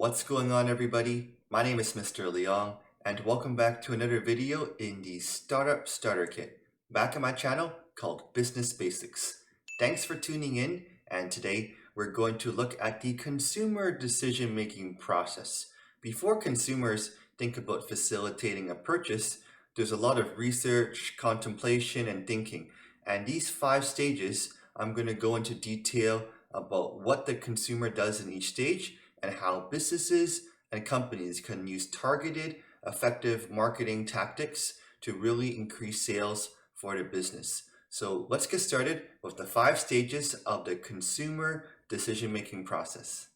What's going on, everybody? My name is Mr. Leong, and welcome back to another video in the Startup Starter Kit, back on my channel called Business Basics. Thanks for tuning in, and today we're going to look at the consumer decision-making process. Before consumers think about facilitating a purchase, there's a lot of research, contemplation, and thinking. And these 5 stages, I'm going to go into detail about what the consumer does in each stage and how businesses and companies can use targeted, effective marketing tactics to really increase sales for their business. So let's get started with the 5 stages of the consumer decision-making process.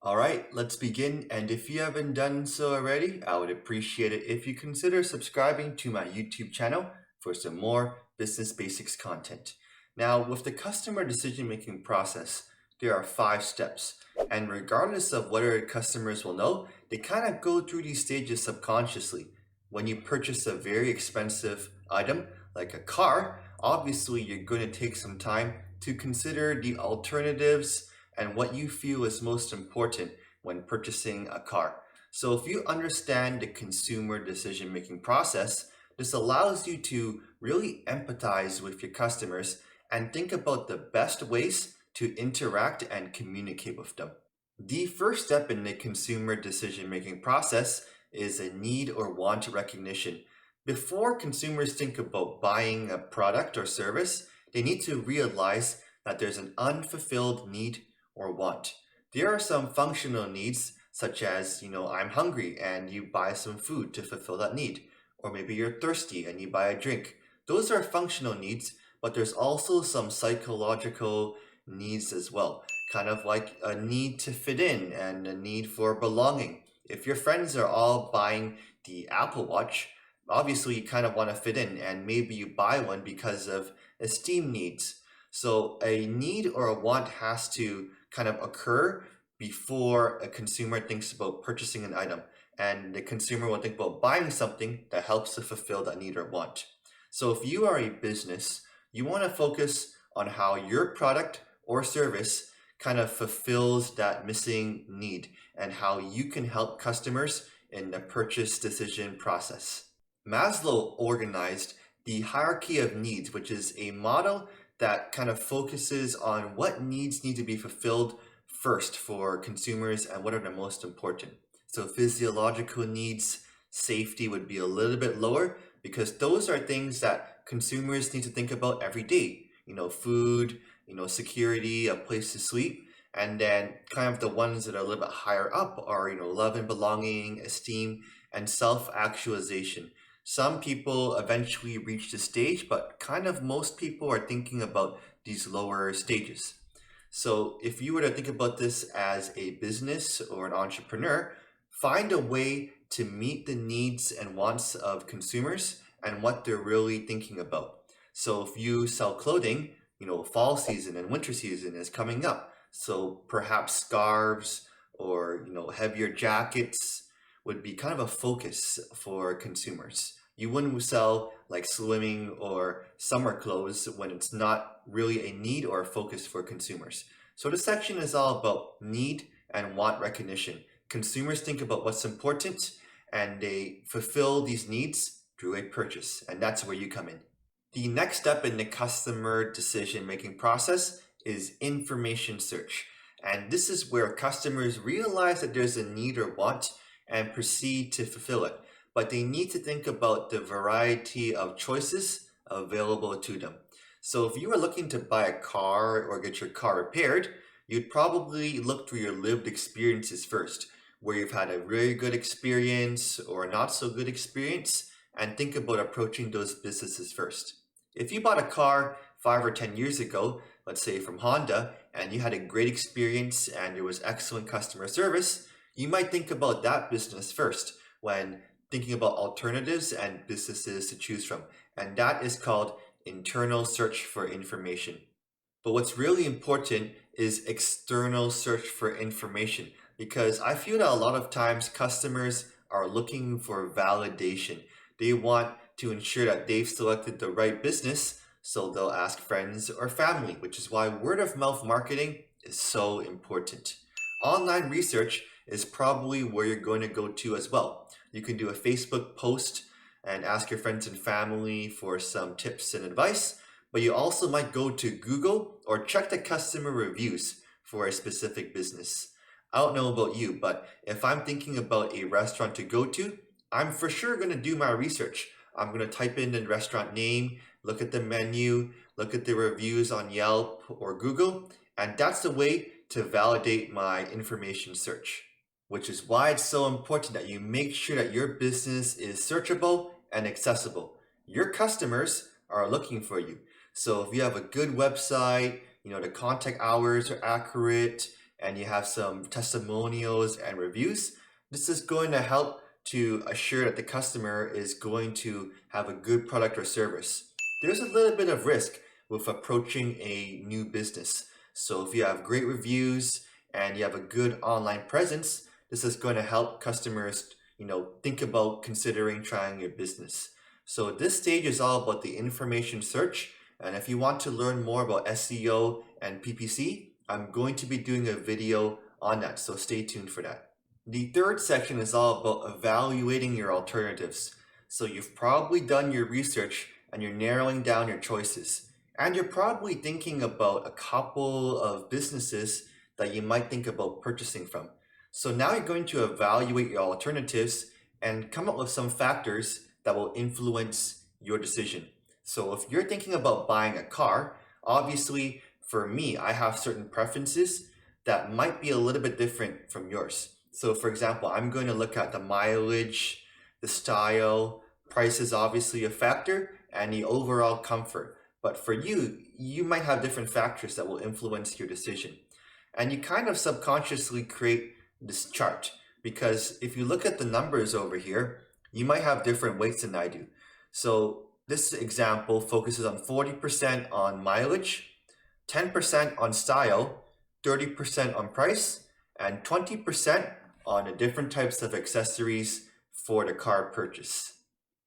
All right, let's begin. And if you haven't done so already, I would appreciate it if you consider subscribing to my YouTube channel for some more business basics content. Now, with the customer decision-making process, there are 5 steps. And regardless of whether customers will know, they kind of go through these stages subconsciously. When you purchase a very expensive item, like a car, obviously you're going to take some time to consider the alternatives and what you feel is most important when purchasing a car. So if you understand the consumer decision-making process, this allows you to really empathize with your customers and think about the best ways to interact and communicate with them. The first step in the consumer decision-making process is a need or want recognition. Before consumers think about buying a product or service, they need to realize that there's an unfulfilled need or want. There are some functional needs such as, I'm hungry and you buy some food to fulfill that need. Or maybe you're thirsty and you buy a drink. Those are functional needs, but there's also some psychological needs as well. Kind of like a need to fit in and a need for belonging. If your friends are all buying the Apple Watch, obviously you kind of want to fit in and maybe you buy one because of esteem needs. So a need or a want has to kind of occur before a consumer thinks about purchasing an item, and the consumer will think about buying something that helps to fulfill that need or want. So if you are a business, you want to focus on how your product or service kind of fulfills that missing need and how you can help customers in the purchase decision process. Maslow organized the hierarchy of needs, which is a model that kind of focuses on what needs need to be fulfilled first for consumers and what are the most important. So physiological needs, safety would be a little bit lower because those are things that consumers need to think about every day. Food, security, a place to sleep. And then kind of the ones that are a little bit higher up are, love and belonging, esteem, and self-actualization. Some people eventually reach the stage, but kind of most people are thinking about these lower stages. So if you were to think about this as a business or an entrepreneur, find a way to meet the needs and wants of consumers and what they're really thinking about. So if you sell clothing, fall season and winter season is coming up. So perhaps scarves or, heavier jackets would be kind of a focus for consumers. You wouldn't sell like swimming or summer clothes when it's not really a need or a focus for consumers. So this section is all about need and want recognition. Consumers think about what's important and they fulfill these needs through a purchase, and that's where you come in. The next step in the customer decision-making process is information search. And this is where customers realize that there's a need or want and proceed to fulfill it. But they need to think about the variety of choices available to them. So if you were looking to buy a car or get your car repaired, you'd probably look through your lived experiences first, where you've had a really good experience or a not so good experience, and think about approaching those businesses first. If you bought a car 5 or 10 years ago, let's say from Honda, and you had a great experience and there was excellent customer service, you might think about that business first when thinking about alternatives and businesses to choose from. And that is called internal search for information. But what's really important is external search for information, because I feel that a lot of times customers are looking for validation. They want to ensure that they've selected the right business, so they'll ask friends or family, which is why word of mouth marketing is so important. Online research is probably where you're going to go to as well. You can do a Facebook post and ask your friends and family for some tips and advice, but you also might go to Google or check the customer reviews for a specific business. I don't know about you, but if I'm thinking about a restaurant to go to, I'm for sure going to do my research. I'm going to type in the restaurant name, look at the menu, look at the reviews on Yelp or Google, and that's the way to validate my information search. Which is why it's so important that you make sure that your business is searchable and accessible. Your customers are looking for you. So if you have a good website, the contact hours are accurate, and you have some testimonials and reviews, this is going to help to assure that the customer is going to have a good product or service. There's a little bit of risk with approaching a new business. So if you have great reviews and you have a good online presence, this is going to help customers, think about considering trying your business. So this stage is all about the information search. And if you want to learn more about SEO and PPC, I'm going to be doing a video on that. So stay tuned for that. The third section is all about evaluating your alternatives. So you've probably done your research and you're narrowing down your choices. And you're probably thinking about a couple of businesses that you might think about purchasing from. So now you're going to evaluate your alternatives and come up with some factors that will influence your decision. So if you're thinking about buying a car, obviously for me, I have certain preferences that might be a little bit different from yours. So for example, I'm going to look at the mileage, the style, price is obviously a factor, and the overall comfort. But for you, you might have different factors that will influence your decision. And you kind of subconsciously create this chart, because if you look at the numbers over here, you might have different weights than I do. So this example focuses on 40% on mileage, 10% on style, 30% on price, and 20% on the different types of accessories for the car purchase.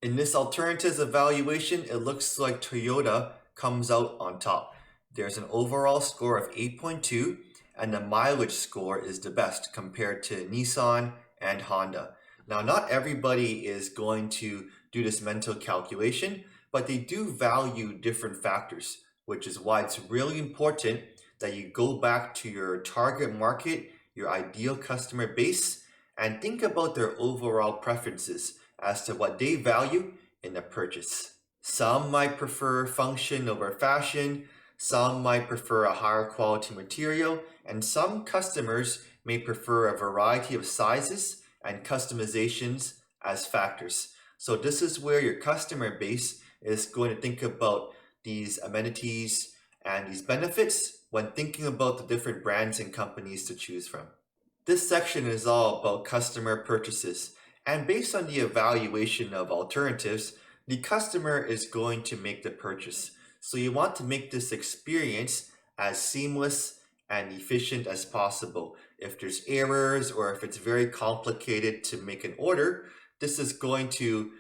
In this alternatives evaluation, it looks like Toyota comes out on top. There's an overall score of 8.2, and the mileage score is the best compared to Nissan and Honda. Now, not everybody is going to do this mental calculation, but they do value different factors, which is why it's really important that you go back to your target market, your ideal customer base, and think about their overall preferences as to what they value in a purchase. Some might prefer function over fashion, some might prefer a higher quality material, and some customers may prefer a variety of sizes and customizations as factors. So this is where your customer base is going to think about these amenities and these benefits when thinking about the different brands and companies to choose from. This section is all about customer purchases, and based on the evaluation of alternatives, the customer is going to make the purchase. So you want to make this experience as seamless and efficient as possible. If there's errors or if it's very complicated to make an order, this is going to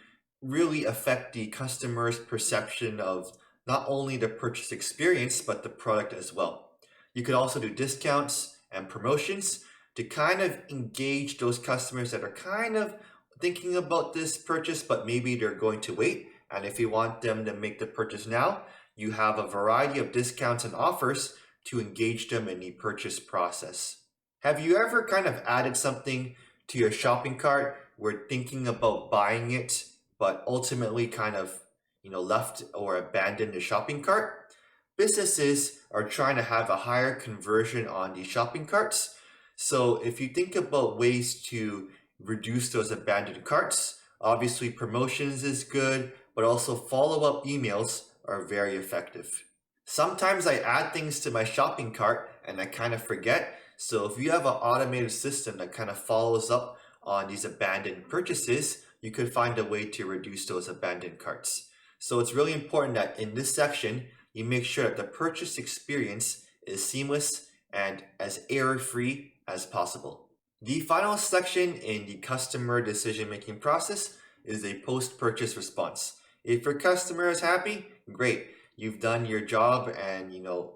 really affect the customer's perception of not only the purchase experience, but the product as well. You could also do discounts and promotions to kind of engage those customers that are kind of thinking about this purchase, but maybe they're going to wait. And if you want them to make the purchase now, you have a variety of discounts and offers to engage them in the purchase process. Have you ever kind of added something to your shopping cart where thinking about buying it, but ultimately kind of left or abandoned the shopping cart? Businesses are trying to have a higher conversion on the shopping carts. So if you think about ways to reduce those abandoned carts, obviously promotions is good, but also follow-up emails are very effective. Sometimes I add things to my shopping cart and I kind of forget. So if you have an automated system that kind of follows up on these abandoned purchases, you could find a way to reduce those abandoned carts. So it's really important that in this section, you make sure that the purchase experience is seamless and as error-free as possible. The final section in the customer decision-making process is a post-purchase response. If your customer is happy, great. You've done your job and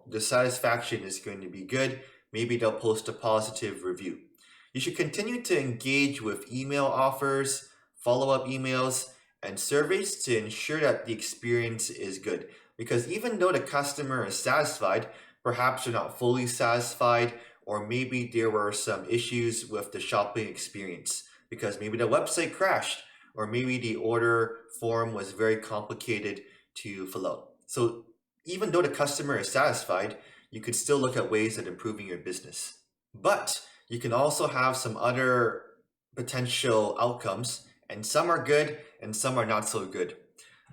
the satisfaction is going to be good. Maybe they'll post a positive review. You should continue to engage with email offers, follow-up emails, and surveys to ensure that the experience is good. Because even though the customer is satisfied, perhaps they're not fully satisfied, or maybe there were some issues with the shopping experience because maybe the website crashed, or maybe the order form was very complicated to fill out. So even though the customer is satisfied, you could still look at ways at improving your business. But you can also have some other potential outcomes, and some are good and some are not so good.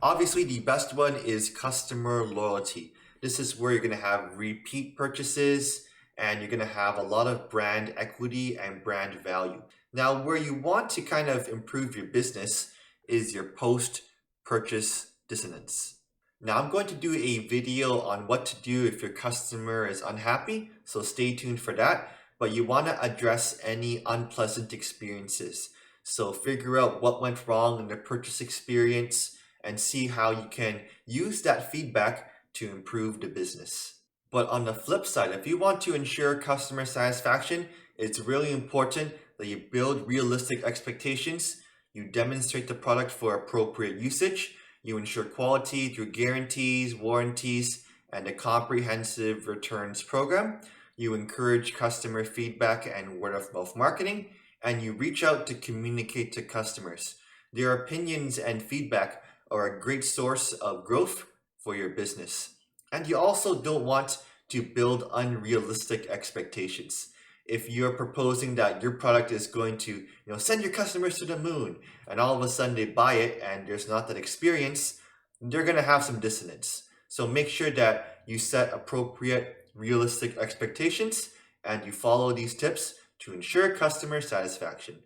Obviously, the best one is customer loyalty. This is where you're going to have repeat purchases and you're going to have a lot of brand equity and brand value. Now, where you want to kind of improve your business is your post-purchase dissonance. Now, I'm going to do a video on what to do if your customer is unhappy, so stay tuned for that. But you want to address any unpleasant experiences. So figure out what went wrong in the purchase experience and see how you can use that feedback to improve the business. But on the flip side, if you want to ensure customer satisfaction, it's really important that you build realistic expectations, you demonstrate the product for appropriate usage, you ensure quality through guarantees, warranties, and a comprehensive returns program. You encourage customer feedback and word-of-mouth marketing, and you reach out to communicate to customers. Their opinions and feedback are a great source of growth for your business. And you also don't want to build unrealistic expectations. If you're proposing that your product is going to send your customers to the moon, and all of a sudden they buy it and there's not that experience, they're going to have some dissonance. So make sure that you set appropriate realistic expectations and you follow these tips to ensure customer satisfaction.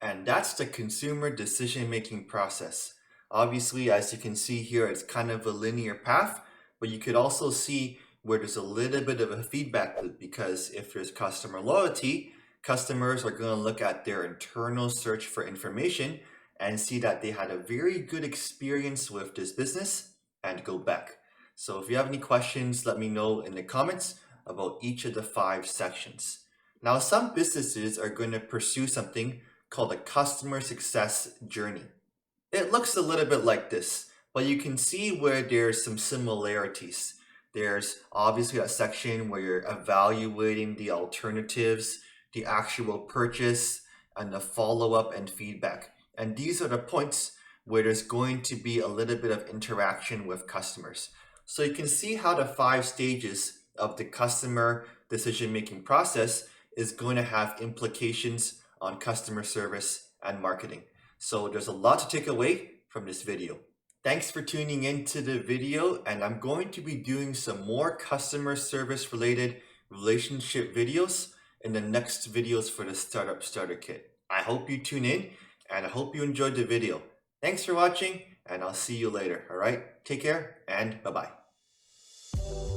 And that's the consumer decision-making process. Obviously, as you can see here, it's kind of a linear path, but you could also see where there's a little bit of a feedback loop, because if there's customer loyalty, customers are going to look at their internal search for information and see that they had a very good experience with this business and go back. So if you have any questions, let me know in the comments about each of the 5 sections. Now, some businesses are going to pursue something called a customer success journey. It looks a little bit like this, but you can see where there's some similarities. There's obviously a section where you're evaluating the alternatives, the actual purchase, and the follow-up and feedback. And these are the points where there's going to be a little bit of interaction with customers. So you can see how the 5 stages of the customer decision-making process is going to have implications on customer service and marketing. So there's a lot to take away from this video. Thanks for tuning into the video, and I'm going to be doing some more customer service related relationship videos in the next videos for the Startup Starter Kit. I hope you tune in and I hope you enjoyed the video. Thanks for watching, and I'll see you later. All right, take care and bye-bye.